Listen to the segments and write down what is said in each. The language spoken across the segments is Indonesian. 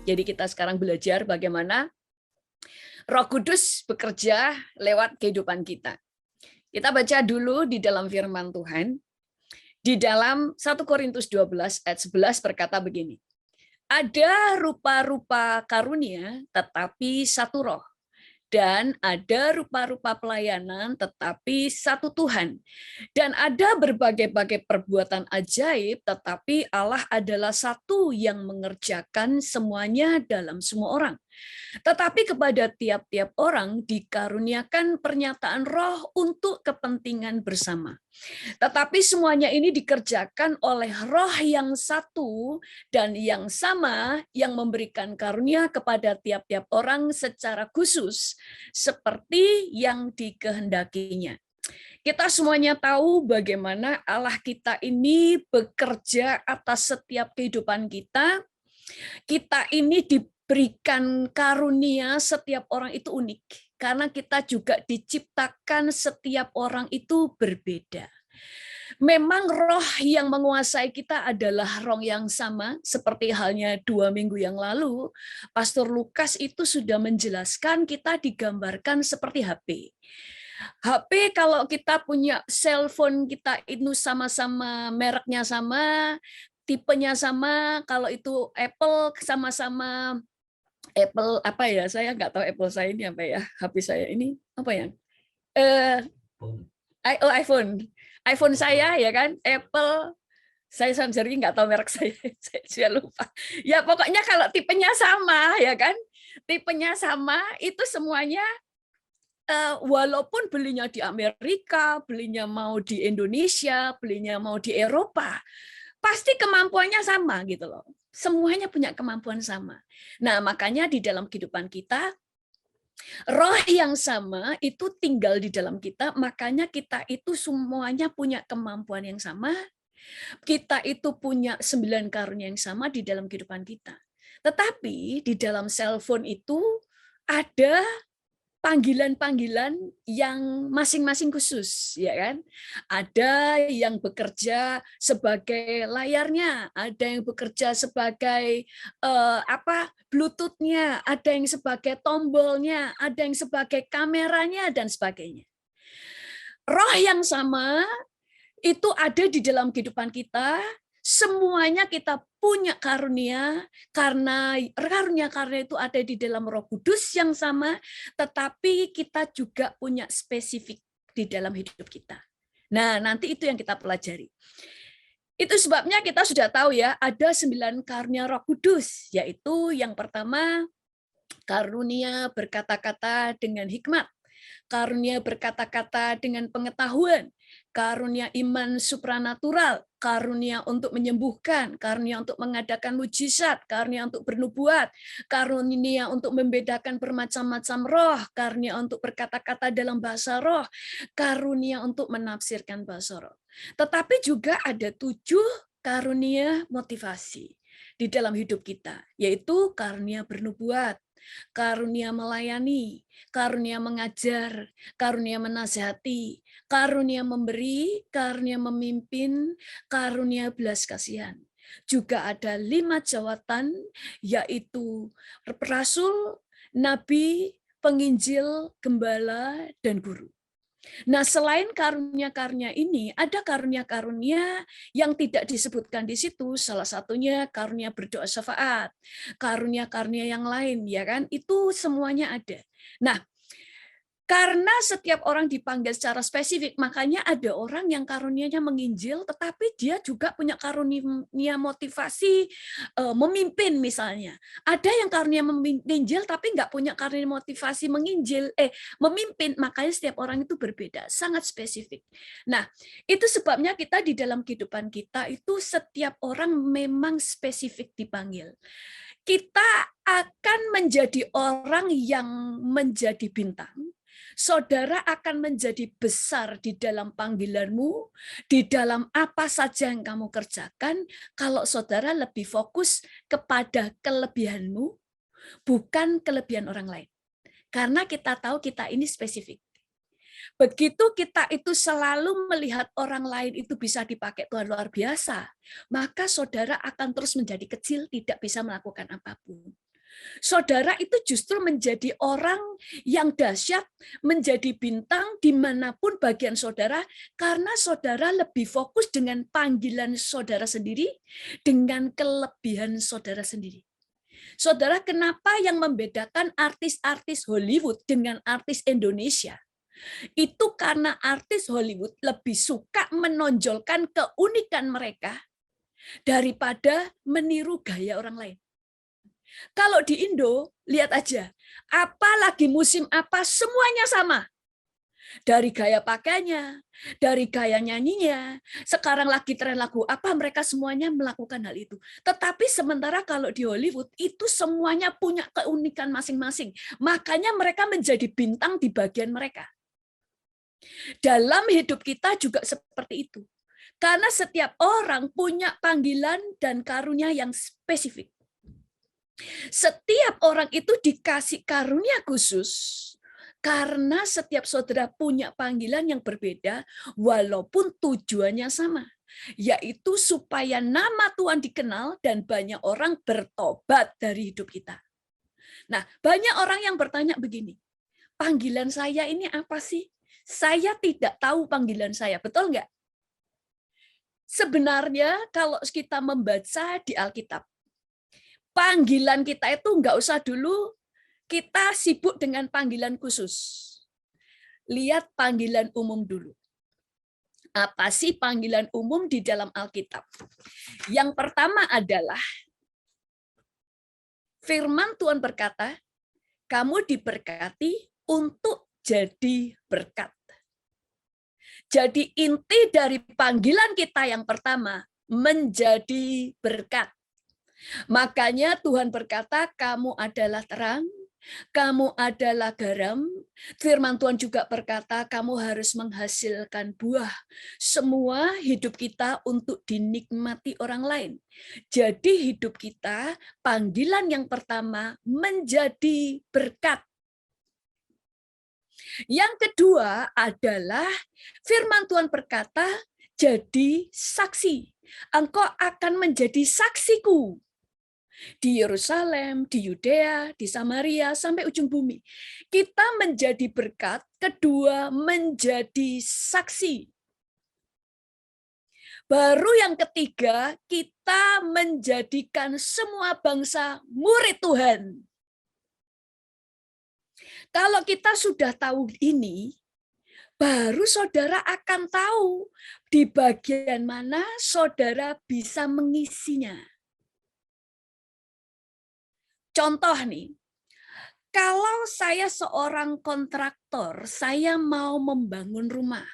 Jadi kita sekarang belajar bagaimana Roh Kudus bekerja lewat kehidupan kita. Kita baca dulu di dalam firman Tuhan. Di dalam 1 Korintus 12 ayat 11 berkata begini. Ada rupa-rupa karunia tetapi satu roh. Dan ada rupa-rupa pelayanan tetapi satu Tuhan. Dan ada berbagai-bagai perbuatan ajaib, tetapi Allah adalah satu yang mengerjakan semuanya dalam semua orang. Tetapi kepada tiap-tiap orang dikaruniakan pernyataan roh untuk kepentingan bersama. Tetapi semuanya ini dikerjakan oleh roh yang satu dan yang sama yang memberikan karunia kepada tiap-tiap orang secara khusus seperti yang dikehendakinya. Kita semuanya tahu bagaimana Allah kita ini bekerja atas setiap kehidupan kita. Kita ini diberikan karunia, setiap orang itu unik. Karena kita juga diciptakan setiap orang itu berbeda. Memang roh yang menguasai kita adalah roh yang sama, seperti halnya 2 minggu yang lalu, Pastor Lukas itu sudah menjelaskan kita digambarkan seperti HP. HP kalau kita punya cellphone kita itu sama-sama mereknya sama, tipenya sama, kalau itu Apple sama-sama Apple apa ya? Saya nggak tahu Apple saya ini apa ya? HP saya ini apa ya? Eh, iPhone. iPhone saya ya kan, Apple. Saya sendiri nggak tahu merek saya lupa. Ya pokoknya kalau tipenya sama ya kan, tipenya sama itu semuanya walaupun belinya di Amerika, belinya mau di Indonesia, belinya mau di Eropa, pasti kemampuannya sama gitu loh. Semuanya punya kemampuan sama. Nah, makanya di dalam kehidupan kita, roh yang sama itu tinggal di dalam kita, makanya kita itu semuanya punya kemampuan yang sama, kita itu punya 9 karunia yang sama di dalam kehidupan kita. Tetapi di dalam cellphone itu ada panggilan-panggilan yang masing-masing khusus, ya kan? Ada yang bekerja sebagai layarnya, ada yang bekerja sebagai Bluetooth-nya, ada yang sebagai tombolnya, ada yang sebagai kameranya dan sebagainya. Roh yang sama itu ada di dalam kehidupan kita, semuanya kita punya karunia, karena karunia-karunia itu ada di dalam Roh Kudus yang sama, tetapi kita juga punya spesifik di dalam hidup kita. Nah, nanti itu yang kita pelajari. Itu sebabnya kita sudah tahu ya, ada 9 karunia Roh Kudus, yaitu yang pertama, karunia berkata-kata dengan hikmat, karunia berkata-kata dengan pengetahuan, karunia iman supranatural, karunia untuk menyembuhkan, karunia untuk mengadakan mujizat, karunia untuk bernubuat, karunia untuk membedakan bermacam-macam roh, karunia untuk berkata-kata dalam bahasa roh, karunia untuk menafsirkan bahasa roh. Tetapi juga ada 7 karunia motivasi di dalam hidup kita, yaitu karunia bernubuat, karunia melayani, karunia mengajar, karunia menasihati, karunia memberi, karunia memimpin, karunia belas kasihan. Juga ada 5 jawatan, yaitu rasul, nabi, penginjil, gembala, dan guru. Nah, selain karunia-karunia ini, ada karunia-karunia yang tidak disebutkan di situ. Salah satunya karunia berdoa syafaat, karunia-karunia yang lain, ya kan? Itu semuanya ada. Nah, karena setiap orang dipanggil secara spesifik, makanya ada orang yang karunianya menginjil, tetapi dia juga punya karunia motivasi memimpin misalnya. Ada yang karunia menginjil, tapi nggak punya karunia motivasi memimpin. Makanya setiap orang itu berbeda, sangat spesifik. Nah, itu sebabnya kita di dalam kehidupan kita itu setiap orang memang spesifik dipanggil. Kita akan menjadi orang yang menjadi bintang. Saudara akan menjadi besar di dalam panggilanmu, di dalam apa saja yang kamu kerjakan, kalau saudara lebih fokus kepada kelebihanmu, bukan kelebihan orang lain. Karena kita tahu kita ini spesifik. Begitu kita itu selalu melihat orang lain itu bisa dipakai Tuhan luar biasa, maka saudara akan terus menjadi kecil, tidak bisa melakukan apapun. Saudara itu justru menjadi orang yang dahsyat, menjadi bintang dimanapun bagian saudara, karena saudara lebih fokus dengan panggilan saudara sendiri, dengan kelebihan saudara sendiri. Saudara, kenapa yang membedakan artis-artis Hollywood dengan artis Indonesia? Itu karena artis Hollywood lebih suka menonjolkan keunikan mereka daripada meniru gaya orang lain. Kalau di Indo, lihat aja, apalagi musim apa, semuanya sama. Dari gaya pakainya, dari gaya nyanyinya, sekarang lagi tren lagu apa, mereka semuanya melakukan hal itu. Tetapi sementara kalau di Hollywood, itu semuanya punya keunikan masing-masing. Makanya mereka menjadi bintang di bagian mereka. Dalam hidup kita juga seperti itu. Karena setiap orang punya panggilan dan karunia yang spesifik. Setiap orang itu dikasih karunia khusus karena setiap saudara punya panggilan yang berbeda walaupun tujuannya sama, yaitu supaya nama Tuhan dikenal dan banyak orang bertobat dari hidup kita. Nah, banyak orang yang bertanya begini, panggilan saya ini apa sih? Saya tidak tahu panggilan saya, betul nggak? Sebenarnya kalau kita membaca di Alkitab, panggilan kita itu nggak usah dulu kita sibuk dengan panggilan khusus. Lihat panggilan umum dulu. Apa sih panggilan umum di dalam Alkitab? Yang pertama adalah firman Tuhan berkata, kamu diberkati untuk jadi berkat. Jadi inti dari panggilan kita yang pertama, menjadi berkat. Makanya Tuhan berkata, kamu adalah terang, kamu adalah garam. Firman Tuhan juga berkata, kamu harus menghasilkan buah. Semua hidup kita untuk dinikmati orang lain. Jadi hidup kita, panggilan yang pertama, menjadi berkat. Yang kedua adalah firman Tuhan berkata, jadi saksi. Engkau akan menjadi saksiku. Di Yerusalem, di Yudea, di Samaria, sampai ujung bumi. Kita menjadi berkat, kedua menjadi saksi. Baru yang ketiga, kita menjadikan semua bangsa murid Tuhan. Kalau kita sudah tahu ini, baru saudara akan tahu di bagian mana saudara bisa mengisinya. Contoh nih, kalau saya seorang kontraktor, saya mau membangun rumah.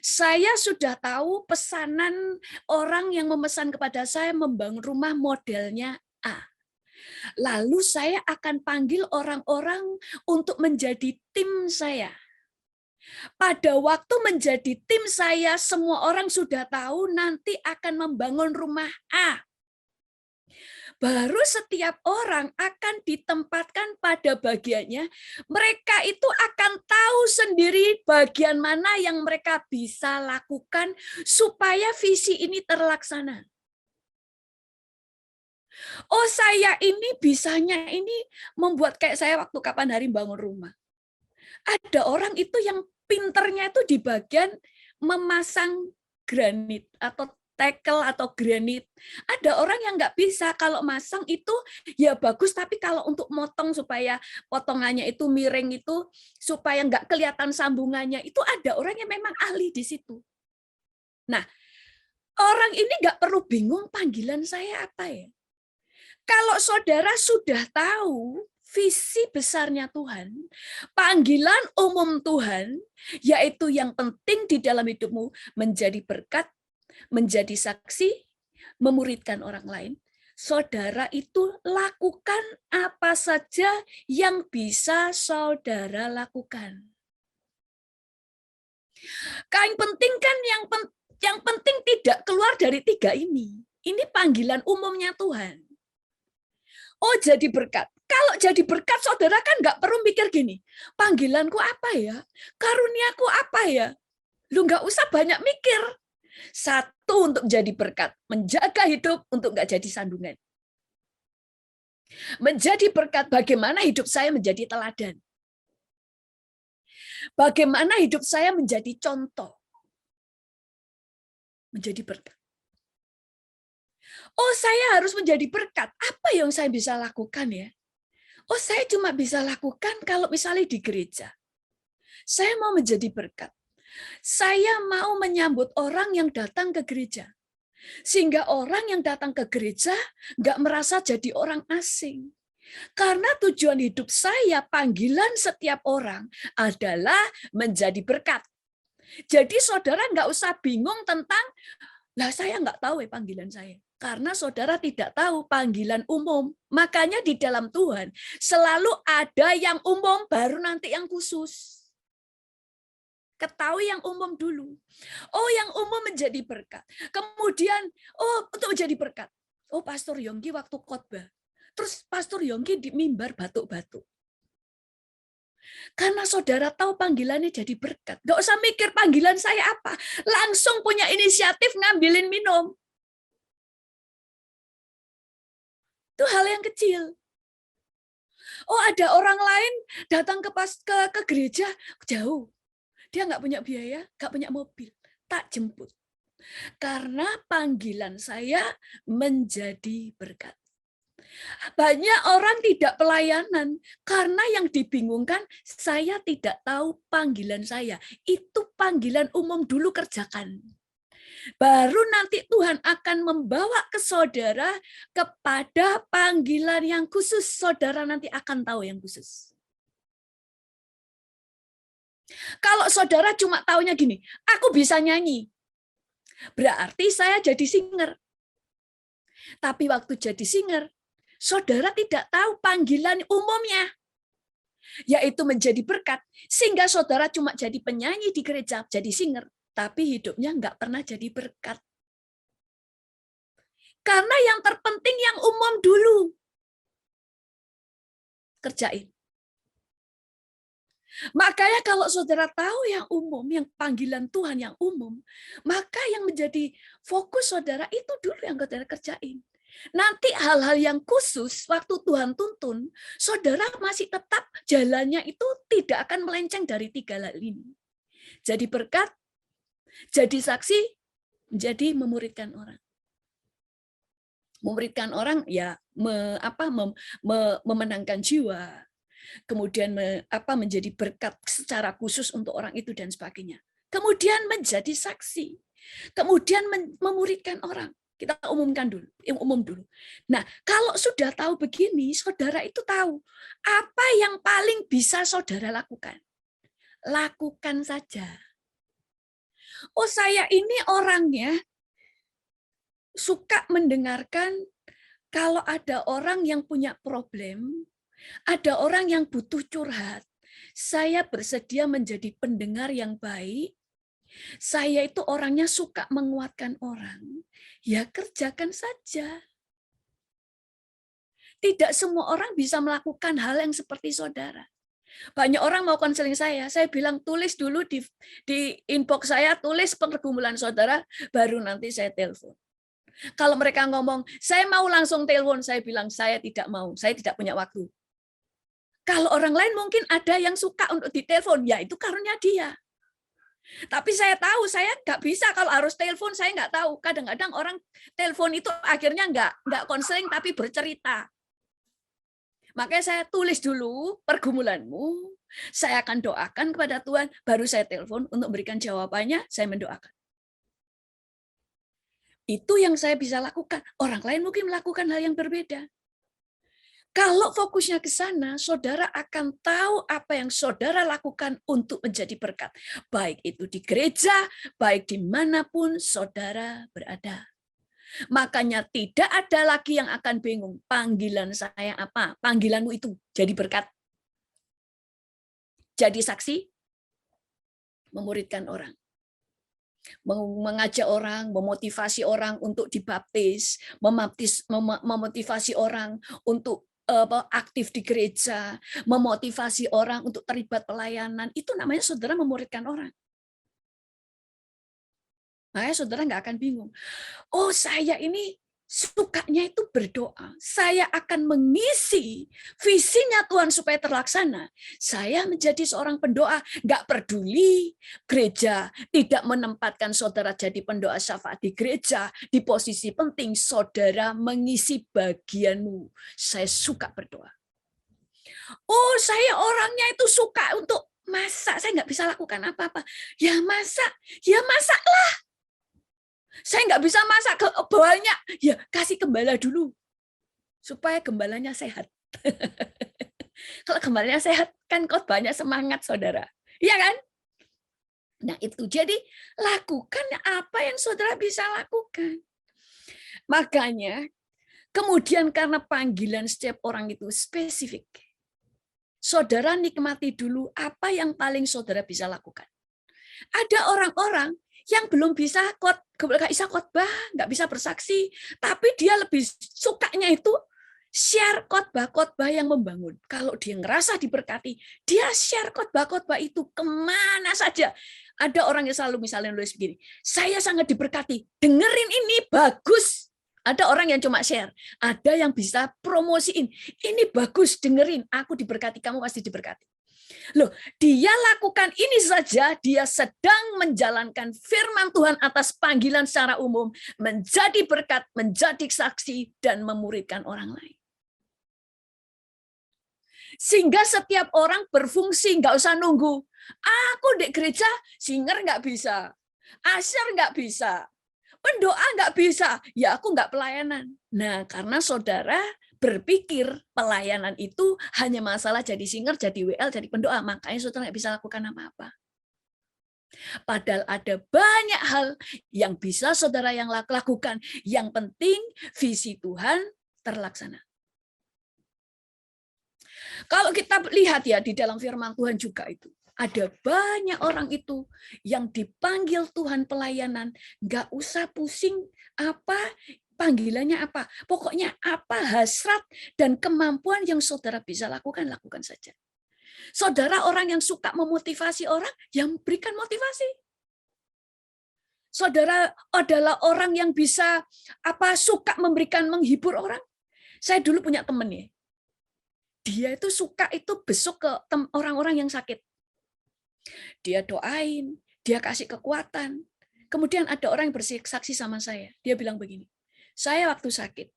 Saya sudah tahu pesanan orang yang memesan kepada saya membangun rumah modelnya A. Lalu saya akan panggil orang-orang untuk menjadi tim saya. Pada waktu menjadi tim saya, semua orang sudah tahu nanti akan membangun rumah A. Baru setiap orang akan ditempatkan pada bagiannya. Mereka itu akan tahu sendiri bagian mana yang mereka bisa lakukan supaya visi ini terlaksana. Oh, saya ini bisanya ini membuat kayak saya waktu kapan hari bangun rumah. Ada orang itu yang pinternya itu di bagian memasang granit atau tekel atau granit. Ada orang yang nggak bisa, kalau masang itu ya bagus, tapi kalau untuk motong supaya potongannya itu miring itu, supaya nggak kelihatan sambungannya, itu ada orang yang memang ahli di situ. Nah, orang ini nggak perlu bingung panggilan saya apa ya. Kalau saudara sudah tahu visi besarnya Tuhan, panggilan umum Tuhan, yaitu yang penting di dalam hidupmu menjadi berkat, menjadi saksi, memuridkan orang lain, saudara itu lakukan apa saja yang bisa saudara lakukan. Yang penting kan yang penting tidak keluar dari tiga ini. Ini panggilan umumnya Tuhan. Oh, jadi berkat. Kalau jadi berkat, saudara kan nggak perlu mikir gini, panggilanku apa ya? Karuniaku apa ya? Lu nggak usah banyak mikir. Satu, untuk jadi berkat, menjaga hidup untuk nggak jadi sandungan. Menjadi berkat, bagaimana hidup saya menjadi teladan. Bagaimana hidup saya menjadi contoh. Menjadi berkat. Oh, saya harus menjadi berkat. Apa yang saya bisa lakukan ya? Oh, saya cuma bisa lakukan kalau misalnya di gereja. Saya mau menjadi berkat. Saya mau menyambut orang yang datang ke gereja. Sehingga orang yang datang ke gereja nggak merasa jadi orang asing. Karena tujuan hidup saya, panggilan setiap orang adalah menjadi berkat. Jadi saudara nggak usah bingung tentang, lah saya nggak tahu panggilan saya. Karena saudara tidak tahu panggilan umum. Makanya di dalam Tuhan selalu ada yang umum, baru nanti yang khusus. Ketahui yang umum dulu. Oh, yang umum menjadi berkat. Kemudian, oh, untuk menjadi berkat. Oh, Pastor Yongki waktu khotbah. Terus Pastor Yongki di mimbar batuk-batuk. Karena saudara tahu panggilannya jadi berkat. Gak usah mikir panggilan saya apa. Langsung punya inisiatif ngambilin minum. Itu hal yang kecil. Oh, ada orang lain datang ke gereja jauh. Dia nggak punya biaya, nggak punya mobil. Tak jemput. Karena panggilan saya menjadi berkat. Banyak orang tidak pelayanan karena yang dibingungkan, saya tidak tahu panggilan saya. Itu panggilan umum dulu, kerjakan. Baru nanti Tuhan akan membawa ke saudara kepada panggilan yang khusus. Saudara nanti akan tahu yang khusus. Kalau saudara cuma taunya gini, aku bisa nyanyi. Berarti saya jadi singer. Tapi waktu jadi singer, saudara tidak tahu panggilan umumnya, yaitu menjadi berkat. Sehingga saudara cuma jadi penyanyi di gereja, jadi singer. Tapi hidupnya nggak pernah jadi berkat. Karena yang terpenting yang umum dulu. Kerjain. Makanya kalau saudara tahu yang umum, yang panggilan Tuhan yang umum, maka yang menjadi fokus saudara itu dulu yang saudara kerjain. Nanti hal-hal yang khusus waktu Tuhan tuntun, saudara masih tetap jalannya itu tidak akan melenceng dari 3 hal ini. Jadi berkat, jadi saksi, jadi memuridkan orang. Memuridkan orang ya memenangkan jiwa. Kemudian menjadi berkat secara khusus untuk orang itu dan sebagainya. Kemudian menjadi saksi. Kemudian memuridkan orang. Kita umumkan dulu, umum dulu. Nah, kalau sudah tahu begini, saudara itu tahu apa yang paling bisa saudara lakukan. Lakukan saja. Oh, saya ini orangnya suka mendengarkan kalau ada orang yang punya problem, ada orang yang butuh curhat. Saya bersedia menjadi pendengar yang baik. Saya itu orangnya suka menguatkan orang. Ya kerjakan saja. Tidak semua orang bisa melakukan hal yang seperti saudara. Banyak orang mau konseling saya bilang tulis dulu di inbox saya, tulis pergumulan saudara, baru nanti saya telepon. Kalau mereka ngomong, saya mau langsung telepon, saya bilang saya tidak mau, saya tidak punya waktu. Kalau orang lain mungkin ada yang suka untuk ditelepon, ya itu karunia dia. Tapi saya tahu saya nggak bisa kalau harus telepon, saya nggak tahu. Kadang-kadang orang telepon itu akhirnya nggak konseling tapi bercerita. Makanya saya tulis dulu pergumulanmu, saya akan doakan kepada Tuhan, baru saya telepon untuk memberikan jawabannya, saya mendoakan. Itu yang saya bisa lakukan. Orang lain mungkin melakukan hal yang berbeda. Kalau fokusnya ke sana, saudara akan tahu apa yang saudara lakukan untuk menjadi berkat. Baik itu di gereja, baik dimanapun saudara berada. Makanya tidak ada lagi yang akan bingung. Panggilan saya apa? Panggilanmu itu jadi berkat. Jadi saksi, memuridkan orang. Mengajak orang, memotivasi orang untuk dibaptis, memotivasi orang untuk aktif di gereja, memotivasi orang untuk terlibat pelayanan, itu namanya saudara memuridkan orang. Makanya saudara nggak akan bingung. Oh, saya ini sukanya itu berdoa. Saya akan mengisi visinya Tuhan supaya terlaksana. Saya menjadi seorang pendoa, nggak peduli gereja tidak menempatkan saudara jadi pendoa syafaat di gereja, di posisi penting, saudara mengisi bagianmu. Saya suka berdoa. Oh, saya orangnya itu suka untuk masak, saya nggak bisa lakukan apa-apa. Ya masak, ya masaklah. Saya nggak bisa masak banyak, ya kasih gembala dulu supaya gembalanya sehat. Kalau gembalanya sehat kan khotbahnya semangat, saudara. Iya kan? Nah itu, jadi lakukan apa yang saudara bisa lakukan. Makanya kemudian karena panggilan setiap orang itu spesifik, saudara nikmati dulu apa yang paling saudara bisa lakukan. Ada orang-orang yang belum bisa khotbah, nggak bisa bersaksi, tapi dia lebih sukanya itu share khotbah-khotbah yang membangun. Kalau dia ngerasa diberkati, dia share khotbah-khotbah itu kemana saja. Ada orang yang selalu misalnya nulis begini, saya sangat diberkati, dengerin ini bagus. Ada orang yang cuma share, ada yang bisa promosiin, ini bagus, dengerin, aku diberkati, kamu pasti diberkati. Loh, dia lakukan ini saja, dia sedang menjalankan firman Tuhan atas panggilan secara umum, menjadi berkat, menjadi saksi, dan memuridkan orang lain. Sehingga setiap orang berfungsi, nggak usah nunggu. Aku di gereja, singer nggak bisa, asyar nggak bisa, pendoa nggak bisa, ya aku nggak pelayanan. Nah, karena saudara berpikir pelayanan itu hanya masalah jadi singer, jadi WL, jadi pendoa, makanya saudara nggak bisa lakukan apa-apa. Padahal ada banyak hal yang bisa saudara yang lakukan. Yang penting visi Tuhan terlaksana. Kalau kita lihat ya di dalam firman Tuhan juga itu, ada banyak orang itu yang dipanggil Tuhan pelayanan, nggak usah pusing apa panggilannya apa. Pokoknya apa hasrat dan kemampuan yang saudara bisa lakukan, lakukan saja. Saudara orang yang suka memotivasi orang, yang berikan motivasi. Saudara adalah orang yang bisa suka memberikan menghibur orang. Saya dulu punya teman ya. Dia itu suka itu besok ke orang-orang yang sakit. Dia doain, dia kasih kekuatan. Kemudian ada orang yang bersaksi sama saya. Dia bilang begini, saya waktu sakit,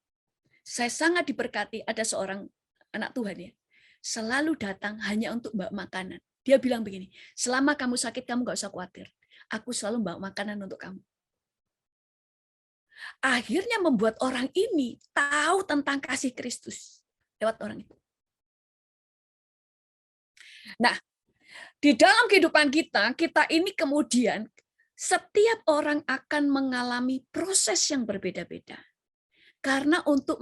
saya sangat diberkati, ada seorang anak Tuhan ya, selalu datang hanya untuk bawa makanan. Dia bilang begini, selama kamu sakit kamu nggak usah khawatir, aku selalu bawa makanan untuk kamu. Akhirnya membuat orang ini tahu tentang kasih Kristus lewat orang itu. Nah, di dalam kehidupan kita, kita ini kemudian setiap orang akan mengalami proses yang berbeda-beda. Karena untuk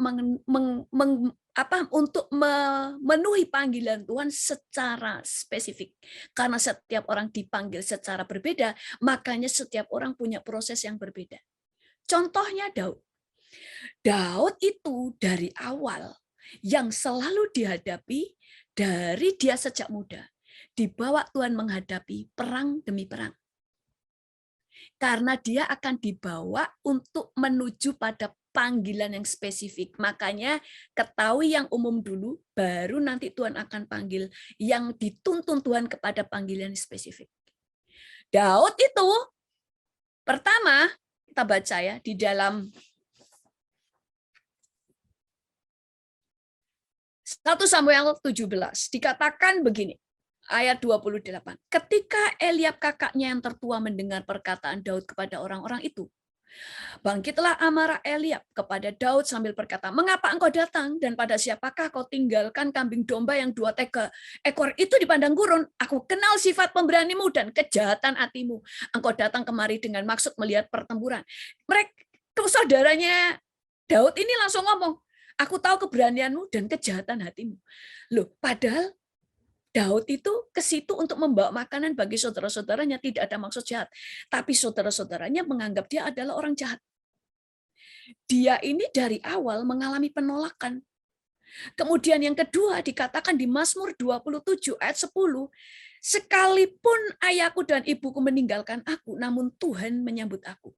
memenuhi panggilan Tuhan secara spesifik. Karena setiap orang dipanggil secara berbeda, makanya setiap orang punya proses yang berbeda. Contohnya Daud. Daud itu dari awal yang selalu dihadapi dari dia sejak muda. Dibawa Tuhan menghadapi perang demi perang. Karena dia akan dibawa untuk menuju pada panggilan yang spesifik. Makanya ketahui yang umum dulu, baru nanti Tuhan akan panggil yang dituntun Tuhan kepada panggilan yang spesifik. Daud itu, pertama, kita baca ya, di dalam 1 Samuel 17, dikatakan begini. Ayat 28. Ketika Eliab kakaknya yang tertua mendengar perkataan Daud kepada orang-orang itu, bangkitlah amarah Eliab kepada Daud sambil berkata, mengapa engkau datang dan pada siapakah kau tinggalkan kambing domba yang 2 ekor itu di padang gurun? Aku kenal sifat pemberanimu dan kejahatan hatimu. Engkau datang kemari dengan maksud melihat pertempuran. Mereka saudaranya Daud ini langsung ngomong, aku tahu keberanianmu dan kejahatan hatimu. Loh, padahal Daud itu ke situ untuk membawa makanan bagi saudara-saudaranya, tidak ada maksud jahat. Tapi saudara-saudaranya menganggap dia adalah orang jahat. Dia ini dari awal mengalami penolakan. Kemudian yang kedua dikatakan di Mazmur 27 ayat 10, sekalipun ayahku dan ibuku meninggalkan aku, namun Tuhan menyambut aku.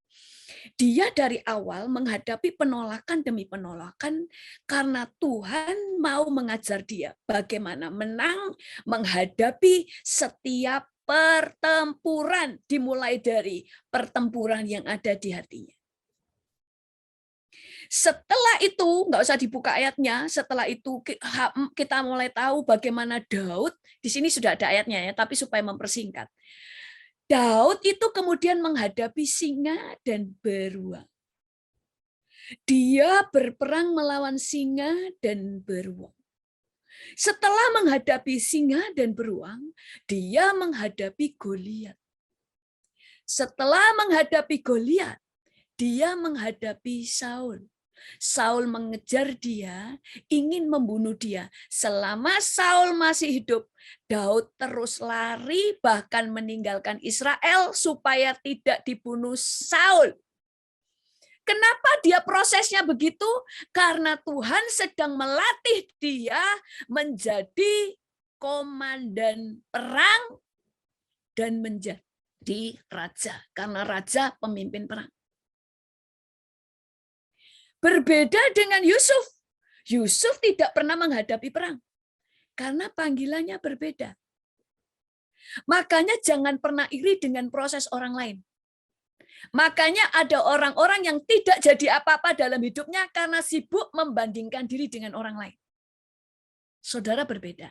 Dia dari awal menghadapi penolakan demi penolakan karena Tuhan mau mengajar dia bagaimana menang menghadapi setiap pertempuran, dimulai dari pertempuran yang ada di hatinya. Setelah itu, nggak usah dibuka ayatnya, setelah itu kita mulai tahu bagaimana Daud, di sini sudah ada ayatnya ya, tapi supaya mempersingkat. Daud itu kemudian menghadapi singa dan beruang. Dia berperang melawan singa dan beruang. Setelah menghadapi singa dan beruang, dia menghadapi Goliat. Setelah menghadapi Goliat, dia menghadapi Saul. Saul mengejar dia, ingin membunuh dia. Selama Saul masih hidup, Daud terus lari, bahkan meninggalkan Israel supaya tidak dibunuh Saul. Kenapa dia prosesnya begitu? Karena Tuhan sedang melatih dia menjadi komandan perang dan menjadi raja. Karena raja pemimpin perang. Berbeda dengan Yusuf. Yusuf tidak pernah menghadapi perang. Karena panggilannya berbeda. Makanya jangan pernah iri dengan proses orang lain. Makanya ada orang-orang yang tidak jadi apa-apa dalam hidupnya karena sibuk membandingkan diri dengan orang lain. Saudara berbeda.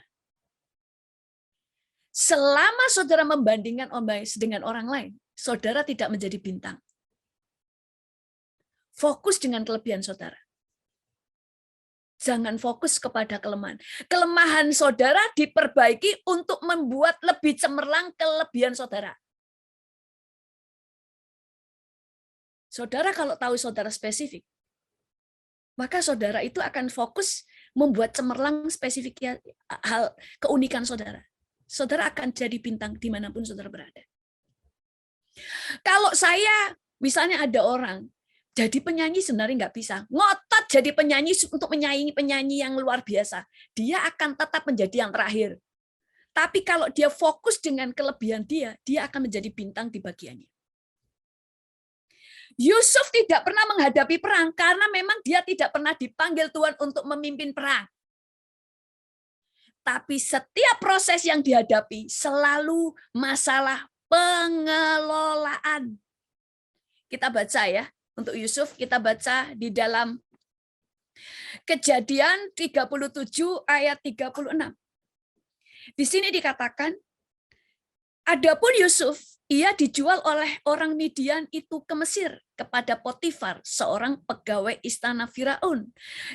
Selama saudara membandingkan dengan orang lain, saudara tidak menjadi bintang. Fokus dengan kelebihan saudara. Jangan fokus kepada kelemahan. Kelemahan saudara diperbaiki untuk membuat lebih cemerlang kelebihan saudara. Saudara kalau tahu saudara spesifik, maka saudara itu akan fokus membuat cemerlang spesifik hal keunikan saudara. Saudara akan jadi bintang dimanapun saudara berada. Kalau saya, misalnya ada orang, jadi penyanyi sebenarnya nggak bisa. Ngotot jadi penyanyi untuk menyaingi penyanyi yang luar biasa. Dia akan tetap menjadi yang terakhir. Tapi kalau dia fokus dengan kelebihan dia akan menjadi bintang di bagiannya. Yusuf tidak pernah menghadapi perang karena memang dia tidak pernah dipanggil Tuhan untuk memimpin perang. Tapi setiap proses yang dihadapi selalu masalah pengelolaan. Kita baca ya, untuk Yusuf kita baca di dalam Kejadian 37 ayat 36. Di sini dikatakan, adapun Yusuf, ia dijual oleh orang Midian itu ke Mesir kepada Potifar, seorang pegawai istana Firaun,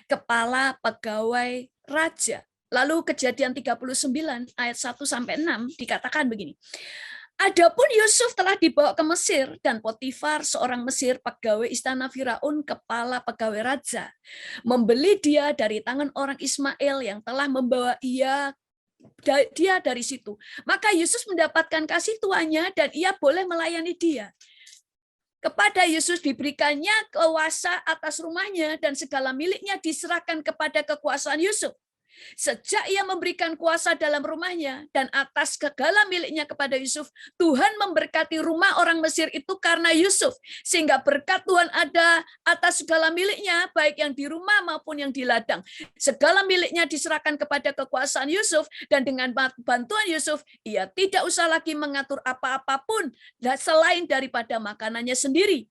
kepala pegawai raja. Lalu Kejadian 39 ayat 1 sampai 6 dikatakan begini. Adapun Yusuf telah dibawa ke Mesir dan Potifar, seorang Mesir pegawai istana Firaun, kepala pegawai raja, membeli dia dari tangan orang Ismail yang telah membawa dia dari situ. Maka Yusuf mendapatkan kasih tuannya dan ia boleh melayani dia. Kepada Yusuf diberikannya kuasa atas rumahnya dan segala miliknya diserahkan kepada kekuasaan Yusuf. Sejak ia memberikan kuasa dalam rumahnya dan atas segala miliknya kepada Yusuf, Tuhan memberkati rumah orang Mesir itu karena Yusuf. Sehingga berkat Tuhan ada atas segala miliknya, baik yang di rumah maupun yang di ladang. Segala miliknya diserahkan kepada kekuasaan Yusuf, dan dengan bantuan Yusuf, ia tidak usah lagi mengatur apa-apapun selain daripada makanannya sendiri.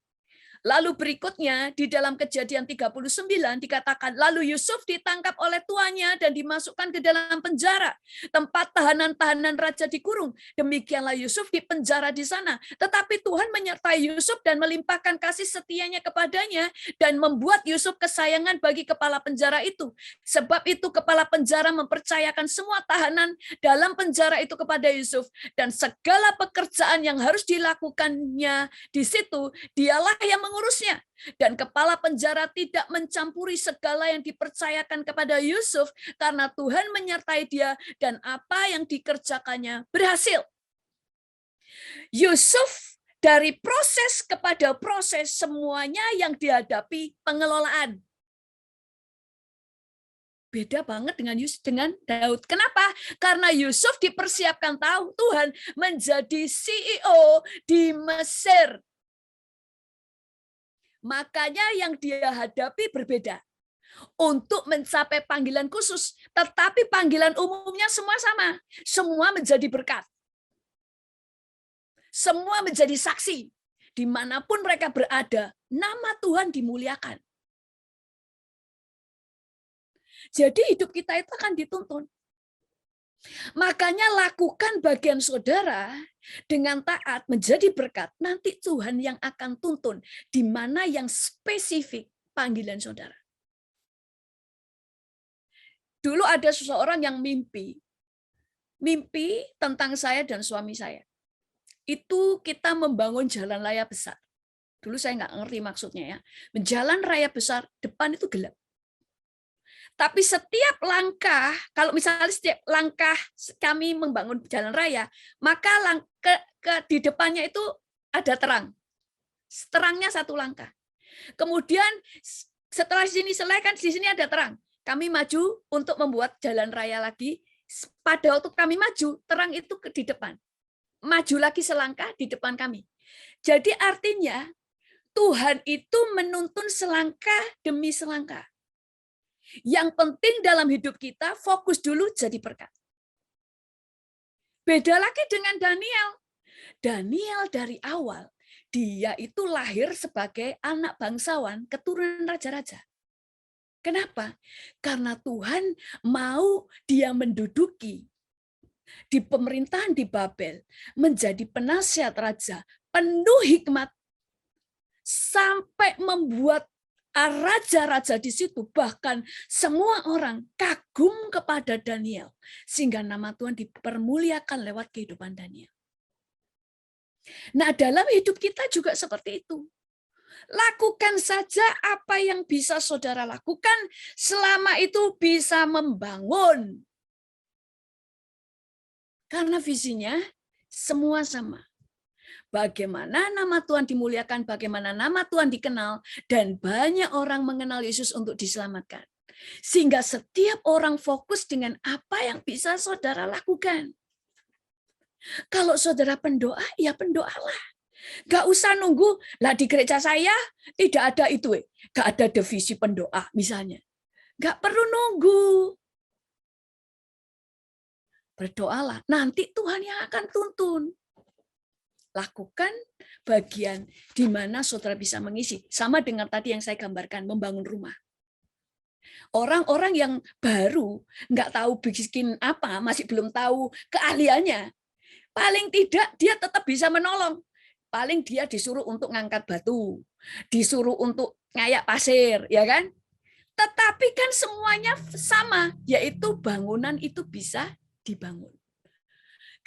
Lalu berikutnya di dalam Kejadian 39 dikatakan, lalu Yusuf ditangkap oleh tuannya dan dimasukkan ke dalam penjara, tempat tahanan-tahanan raja dikurung. Demikianlah Yusuf di penjara di sana. Tetapi Tuhan menyertai Yusuf dan melimpahkan kasih setianya kepadanya dan membuat Yusuf kesayangan bagi kepala penjara itu. Sebab itu kepala penjara mempercayakan semua tahanan dalam penjara itu kepada Yusuf, dan segala pekerjaan yang harus dilakukannya di situ dialah yang mengurusnya. Dan kepala penjara tidak mencampuri segala yang dipercayakan kepada Yusuf karena Tuhan menyertai dia dan apa yang dikerjakannya berhasil. Yusuf dari proses kepada proses semuanya yang dihadapi pengelolaan. Beda banget dengan Daud. Kenapa? Karena Yusuf dipersiapkan tahu Tuhan menjadi CEO di Mesir. Makanya yang dia hadapi berbeda. Untuk mencapai panggilan khusus, tetapi panggilan umumnya semua sama. Semua menjadi berkat. Semua menjadi saksi. Dimanapun mereka berada, nama Tuhan dimuliakan. Jadi hidup kita itu akan dituntun. Makanya lakukan bagian saudara dengan taat menjadi berkat. Nanti Tuhan yang akan tuntun di mana yang spesifik panggilan saudara. Dulu ada seseorang yang mimpi tentang saya dan suami saya. Itu kita membangun jalan raya besar. Dulu saya nggak ngerti maksudnya ya. Jalan raya besar, depan itu gelap. Tapi setiap langkah, kalau misalnya setiap langkah kami membangun jalan raya, maka di depannya itu ada terang. Terangnya satu langkah. Kemudian setelah sini selesai kan di sini ada terang. Kami maju untuk membuat jalan raya lagi. Pada waktu kami maju, terang itu di depan. Maju lagi selangkah di depan kami. Jadi artinya Tuhan itu menuntun selangkah demi selangkah. Yang penting dalam hidup kita, fokus dulu jadi berkat. Beda lagi dengan Daniel. Daniel dari awal, dia itu lahir sebagai anak bangsawan, keturunan raja-raja. Kenapa? Karena Tuhan mau dia menduduki di pemerintahan di Babel, menjadi penasihat raja, penuh hikmat, sampai membuat raja-raja di situ, bahkan semua orang kagum kepada Daniel, sehingga nama Tuhan dipermuliakan lewat kehidupan Daniel. Nah, dalam hidup kita juga seperti itu. Lakukan saja apa yang bisa saudara lakukan, selama itu bisa membangun. Karena visinya semua sama. Bagaimana nama Tuhan dimuliakan, bagaimana nama Tuhan dikenal, dan banyak orang mengenal Yesus untuk diselamatkan. Sehingga setiap orang fokus dengan apa yang bisa saudara lakukan. Kalau saudara pendoa, ya pendoalah. Gak usah nunggu, lah di gereja saya tidak ada itu. Gak ada divisi pendoa misalnya. Gak perlu nunggu. Berdoalah, nanti Tuhan yang akan tuntun. Lakukan bagian di mana saudara bisa mengisi. Sama dengan tadi yang saya gambarkan, membangun rumah. Orang-orang yang baru, nggak tahu bikin apa, masih belum tahu keahliannya, paling tidak dia tetap bisa menolong. Paling dia disuruh untuk ngangkat batu, disuruh untuk ngayak pasir, ya kan? Tetapi kan semuanya sama, yaitu bangunan itu bisa dibangun.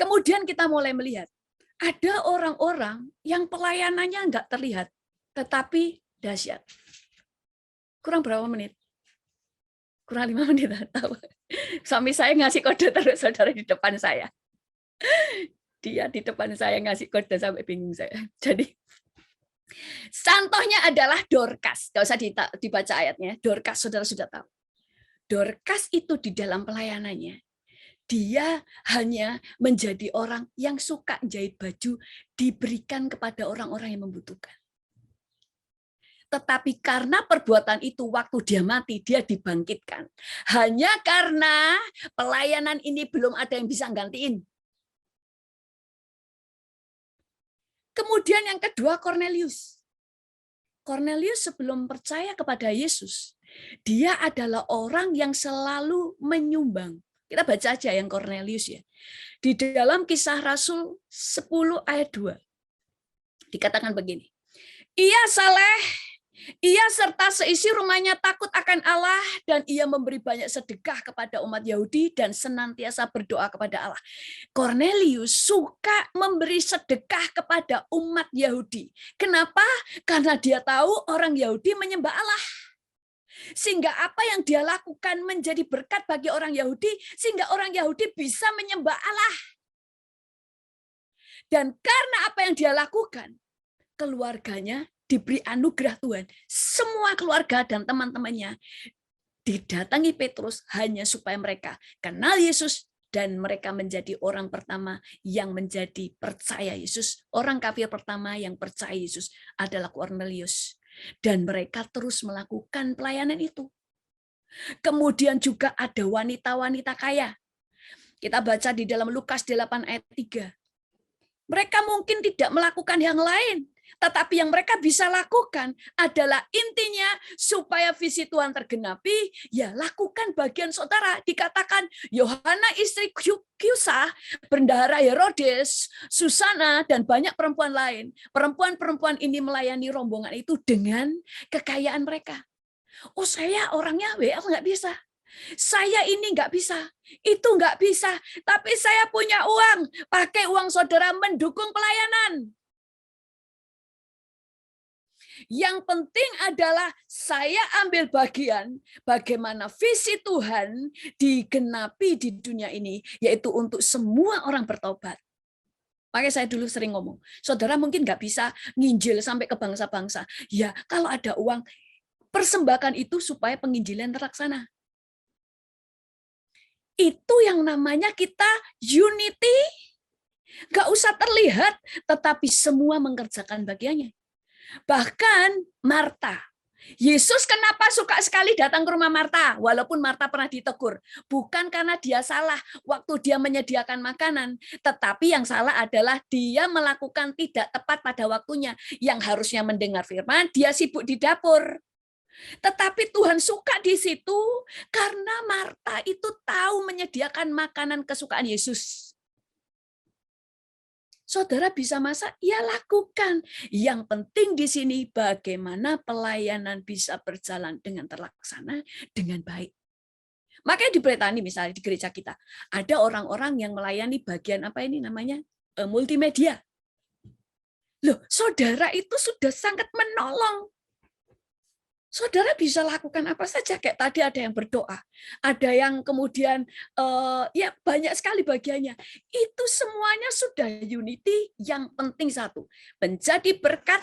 Kemudian kita mulai melihat, ada orang-orang yang pelayanannya nggak terlihat, tetapi dahsyat. Kurang berapa menit? Kurang 5 menit. Tahu. Suami saya ngasih kode terus saudara di depan saya. Dia di depan saya ngasih kode sampai bingung saya. Jadi contohnya adalah Dorcas. Nggak usah dibaca ayatnya. Dorcas saudara sudah tahu. Dorcas itu di dalam pelayanannya, dia hanya menjadi orang yang suka jahit baju, diberikan kepada orang-orang yang membutuhkan. Tetapi karena perbuatan itu waktu dia mati, dia dibangkitkan. Hanya karena pelayanan ini belum ada yang bisa gantiin. Kemudian yang kedua, Cornelius. Cornelius sebelum percaya kepada Yesus, dia adalah orang yang selalu menyumbang. Kita baca aja yang Cornelius ya. Di dalam Kisah Rasul 10 ayat 2. Dikatakan begini. Ia saleh, ia serta seisi rumahnya takut akan Allah, dan ia memberi banyak sedekah kepada umat Yahudi dan senantiasa berdoa kepada Allah. Cornelius suka memberi sedekah kepada umat Yahudi. Kenapa? Karena dia tahu orang Yahudi menyembah Allah. Sehingga apa yang dia lakukan menjadi berkat bagi orang Yahudi, sehingga orang Yahudi bisa menyembah Allah. Dan karena apa yang dia lakukan, keluarganya diberi anugerah Tuhan. Semua keluarga dan teman-temannya didatangi Petrus hanya supaya mereka kenal Yesus, dan mereka menjadi orang pertama yang menjadi percaya Yesus. Orang kafir pertama yang percaya Yesus adalah Cornelius. Dan mereka terus melakukan pelayanan itu. Kemudian juga ada wanita-wanita kaya. Kita baca di dalam Lukas 8 ayat 3. Mereka mungkin tidak melakukan yang lain, tetapi yang mereka bisa lakukan adalah intinya supaya visi Tuhan tergenapi, ya lakukan bagian saudara. Dikatakan Yohana istri Kyusa, bendahara Herodes, Susana, dan banyak perempuan lain. Perempuan-perempuan ini melayani rombongan itu dengan kekayaan mereka. Oh, saya orangnya WL nggak bisa. Saya ini nggak bisa, itu nggak bisa, tapi saya punya uang, pakai uang saudara mendukung pelayanan. Yang penting adalah saya ambil bagian bagaimana visi Tuhan digenapi di dunia ini, yaitu untuk semua orang bertobat. Makanya saya dulu sering ngomong, saudara mungkin nggak bisa nginjil sampai ke bangsa-bangsa. Ya, kalau ada uang, persembahkan itu supaya penginjilan terlaksana. Itu yang namanya kita unity. Gak usah terlihat, tetapi semua mengerjakan bagiannya. Bahkan Marta. Yesus kenapa suka sekali datang ke rumah Marta? Walaupun Marta pernah ditegur. Bukan karena dia salah waktu dia menyediakan makanan. Tetapi yang salah adalah dia melakukan tidak tepat pada waktunya. Yang harusnya mendengar firman, dia sibuk di dapur. Tetapi Tuhan suka di situ karena Marta itu tahu menyediakan makanan kesukaan Yesus. Saudara bisa masak, ya lakukan. Yang penting di sini bagaimana pelayanan bisa berjalan dengan terlaksana dengan baik. Makanya di Bretani misalnya di gereja kita, ada orang-orang yang melayani bagian apa ini namanya multimedia. Loh, saudara itu sudah sangat menolong. Saudara bisa lakukan apa saja, kayak tadi ada yang berdoa, ada yang kemudian ya banyak sekali bagiannya. Itu semuanya sudah unity, yang penting satu, menjadi berkat,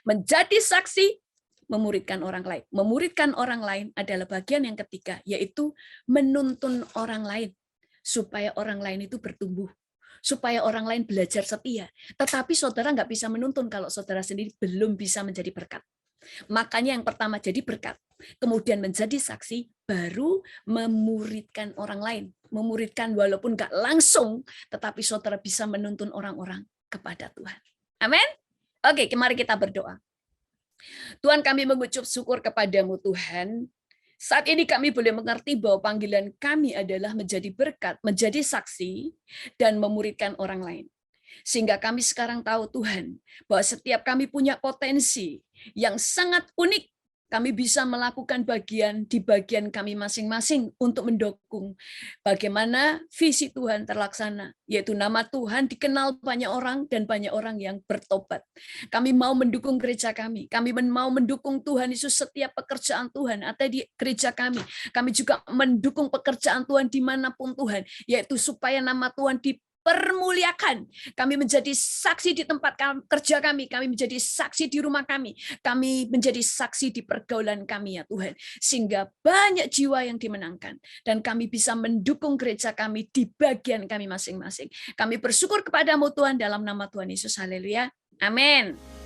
menjadi saksi, memuridkan orang lain. Memuridkan orang lain adalah bagian yang ketiga, yaitu menuntun orang lain, supaya orang lain itu bertumbuh, supaya orang lain belajar setia. Tetapi saudara nggak bisa menuntun kalau saudara sendiri belum bisa menjadi berkat. Makanya yang pertama jadi berkat, kemudian menjadi saksi, baru memuridkan orang lain. Memuridkan walaupun nggak langsung, tetapi saudara bisa menuntun orang-orang kepada Tuhan. Amin. Oke, mari kita berdoa. Tuhan, kami mengucap syukur kepadamu Tuhan. Saat ini kami boleh mengerti bahwa panggilan kami adalah menjadi berkat, menjadi saksi, dan memuridkan orang lain. Sehingga kami sekarang tahu Tuhan, bahwa setiap kami punya potensi yang sangat unik. Kami bisa melakukan bagian di bagian kami masing-masing untuk mendukung bagaimana visi Tuhan terlaksana, yaitu nama Tuhan dikenal banyak orang dan banyak orang yang bertobat. Kami mau mendukung gereja kami mau mendukung Tuhan Yesus setiap pekerjaan Tuhan ada di gereja kami. Kami juga mendukung pekerjaan Tuhan dimanapun Tuhan, yaitu supaya nama Tuhan dipermuliakan. Kami menjadi saksi di tempat kerja kami menjadi saksi di rumah kami menjadi saksi di pergaulan kami ya Tuhan, sehingga banyak jiwa yang dimenangkan, dan kami bisa mendukung gereja kami di bagian kami masing-masing. Kami bersyukur kepadamu Tuhan dalam nama Tuhan Yesus, haleluya, amin.